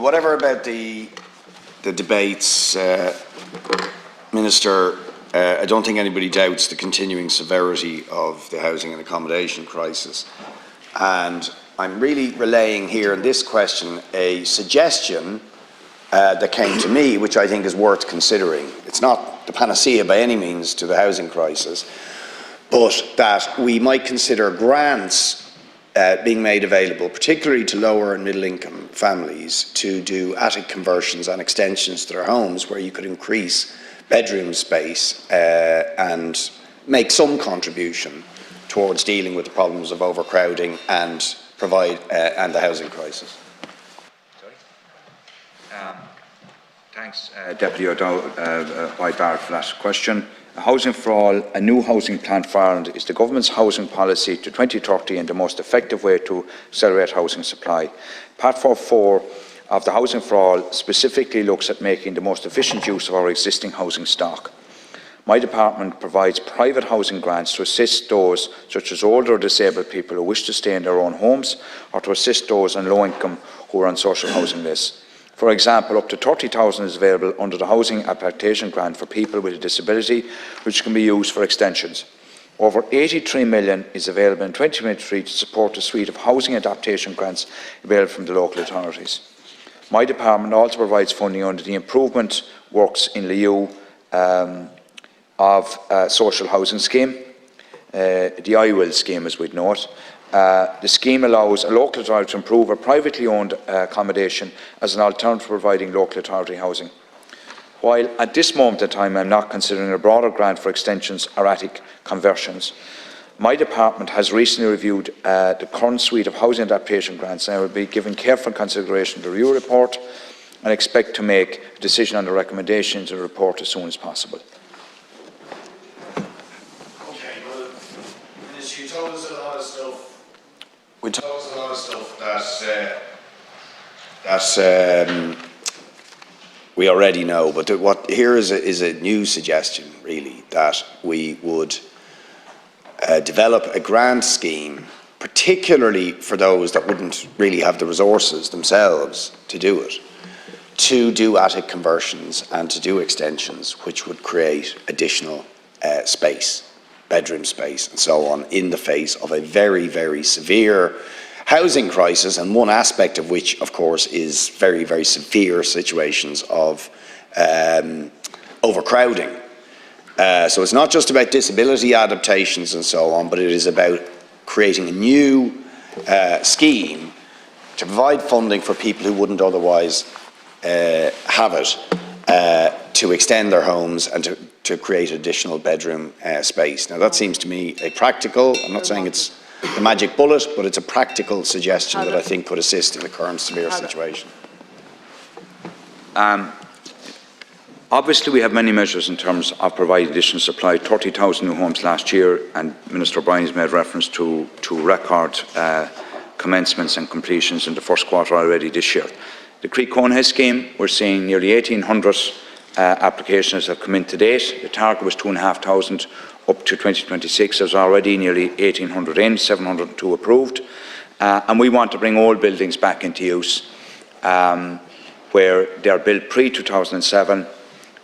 whatever about the debates, Minister, I don't think anybody doubts the continuing severity of the housing and accommodation crisis. And I'm really relaying here in this question a suggestion that came to me, which I think is worth considering. It's not the panacea by any means to the housing crisis, but that we might consider grants being made available, particularly to lower and middle income families, to do attic conversions and extensions to their homes where you could increase bedroom space and make some contribution towards dealing with the problems of overcrowding and the housing crisis. Thanks, Deputy Boyd Barrett, for that question. Housing for All, a new housing plan for Ireland, is the government's housing policy to 2030 and the most effective way to accelerate housing supply. Part 4 of the Housing for All specifically looks at making the most efficient use of our existing housing stock. My department provides private housing grants to assist those, such as older or disabled people, who wish to stay in their own homes, or to assist those on low income who are on social housing lists. For example, up to 30,000 is available under the Housing Adaptation Grant for people with a disability, which can be used for extensions. Over 83 million is available in 2023 to support a suite of housing adaptation grants available from the local authorities. My department also provides funding under the Improvement Works in lieu of Social Housing Scheme, the IWIL scheme as we'd know it. The scheme allows a local authority to improve a privately owned accommodation as an alternative to providing local authority housing. While at this moment in time I am not considering a broader grant for extensions or attic conversions, my department has recently reviewed the current suite of housing adaptation grants, and I will be giving careful consideration to the review report and expect to make a decision on the recommendations in the report as soon as possible. Okay, well, Minister, you told us a lot of stuff. We told us a lot of stuff that we already know, but here is a new suggestion, really, that we would develop a grant scheme, particularly for those that wouldn't really have the resources themselves to do attic conversions and to do extensions, which would create additional space, bedroom space and so on, in the face of a very, very severe housing crisis, and one aspect of which, of course, is very, very severe situations of overcrowding. So it's not just about disability adaptations and so on, but it is about creating a new scheme to provide funding for people who wouldn't otherwise have it, to extend their homes and to create additional bedroom space. Now that seems to me a practical, I'm not saying it's the magic bullet, but it's a practical suggestion that I think could assist in the current severe situation. Obviously we have many measures in terms of providing additional supply, 30,000 new homes last year, and Minister O'Brien has made reference to record commencements and completions in the first quarter already this year. The Creek Conehead scheme, we're seeing nearly 1,800 applications have come in to date. The target was 2,500 up to 2026. There's already nearly 1,800 in, 702 approved. And we want to bring all buildings back into use where they are built pre-2007,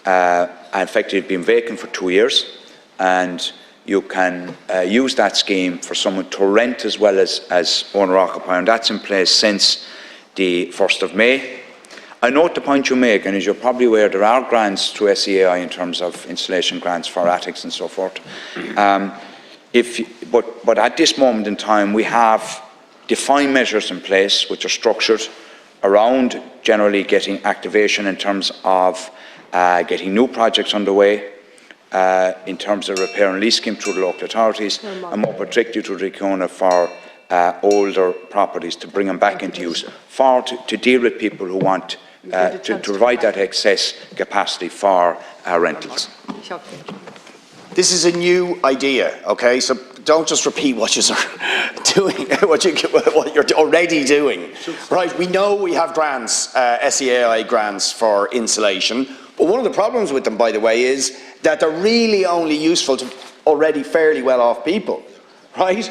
and effectively been vacant for 2 years. And you can use that scheme for someone to rent as well as owner-occupier, and that's in place since the 1st of May. I note the point you make, and as you're probably aware, there are grants through SEAI in terms of installation grants for attics and so forth. But at this moment in time, we have defined measures in place which are structured around generally getting activation in terms of getting new projects underway, in terms of repair and lease scheme through the local authorities, and more particularly through the Recona for older properties to bring them back into use, to deal with people who want to provide that excess capacity for rentals. This is a new idea, okay? So don't just repeat what you're doing, what you're already doing, right? We know we have grants, SEAI grants for insulation, but one of the problems with them, by the way, is that they're really only useful to already fairly well-off people, right?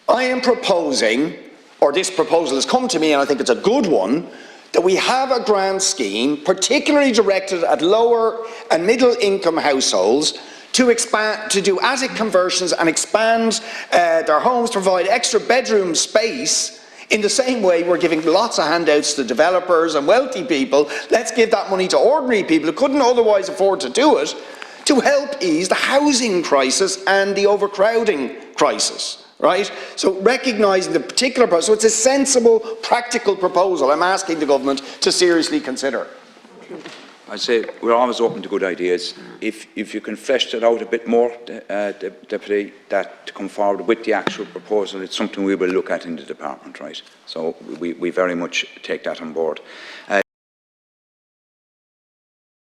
I am proposing, or this proposal has come to me, and I think it's a good one, that we have a grant scheme particularly directed at lower and middle income households to expand, to do attic conversions and expand their homes, to provide extra bedroom space. In the same way we're giving lots of handouts to developers and wealthy people, let's give that money to ordinary people who couldn't otherwise afford to do it, to help ease the housing crisis and the overcrowding crisis, right? So recognising the particular, so it's a sensible, practical proposal I'm asking the government to seriously consider. I'd say we're always open to good ideas. If you can flesh that out a bit more, Deputy, that to come forward with the actual proposal, it's something we will look at in the department, right? So we very much take that on board.